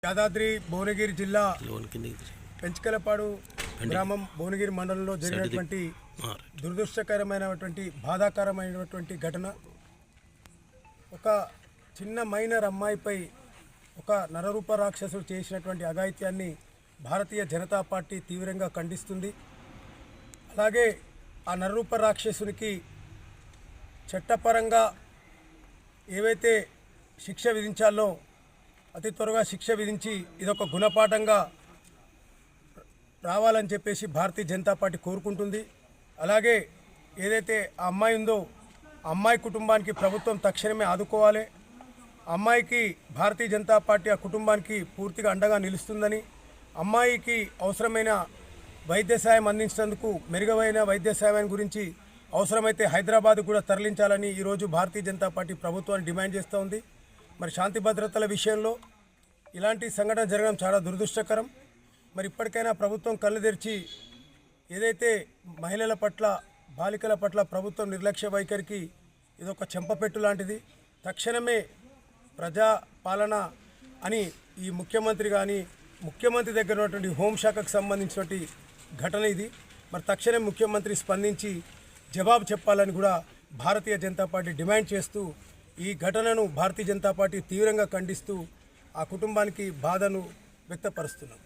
యాదాద్రి భువనగిరి జిల్లా పెంచకలపాడు గ్రామం భువనగిరి మండలంలో జరిగినటువంటి దురదృష్టకరమైనటువంటి బాధాకరమైనటువంటి ఘటన. ఒక చిన్న మైనర్ అమ్మాయిపై ఒక నరరూప రాక్షసుడు చేసినటువంటి అఘాయిత్యాన్ని భారతీయ జనతా పార్టీ తీవ్రంగా ఖండిస్తుంది. అలాగే ఆ నరరూప రాక్షసునికి చట్టపరంగా ఏవైతే శిక్ష విధించాలో అతి త్వరగా శిక్ష విధించి ఇదొక గుణపాఠంగా రావాలని చెప్పేసి భారతీయ జనతా పార్టీ కోరుకుంటుంది. అలాగే ఏదైతే ఆ అమ్మాయి ఉందో ఆ అమ్మాయి కుటుంబానికి ప్రభుత్వం తక్షణమే ఆదుకోవాలి. అమ్మాయికి భారతీయ జనతా పార్టీ ఆ కుటుంబానికి పూర్తిగా అండగా నిలుస్తుందని, అమ్మాయికి అవసరమైన వైద్య సాయం అందించినందుకు మెరుగైన వైద్య సాయం గురించి అవసరమైతే హైదరాబాద్ కూడా తరలించాలని ఈరోజు భారతీయ జనతా పార్టీ ప్రభుత్వాన్ని డిమాండ్ చేస్తూ ఉంది. మరి శాంతి భద్రతల విషయంలో ఇలాంటి సంఘటన జరగడం చాలా దురదృష్టకరం. మరి ఇప్పటికైనా ప్రభుత్వం కళ్ళు తెరిచి ఏదైతే మహిళల పట్ల బాలికల పట్ల ప్రభుత్వం నిర్లక్ష్య వైఖరికి ఇదొక చెంపపెట్టు లాంటిది. తక్షణమే ప్రజా పాలన అని ఈ ముఖ్యమంత్రి కానీ ముఖ్యమంత్రి దగ్గర ఉన్నటువంటి హోంశాఖకు సంబంధించినటువంటి ఘటన ఇది. మరి తక్షణమే ముఖ్యమంత్రి స్పందించి జవాబు చెప్పాలని కూడా భారతీయ జనతా పార్టీ డిమాండ్ చేస్తూ ఈ ఘటనను భారతీయ జనతా పార్టీ తీవ్రంగా ఖండిస్తూ ఆ కుటుంబానికి బాధను వ్యక్తపరుస్తున్నాం.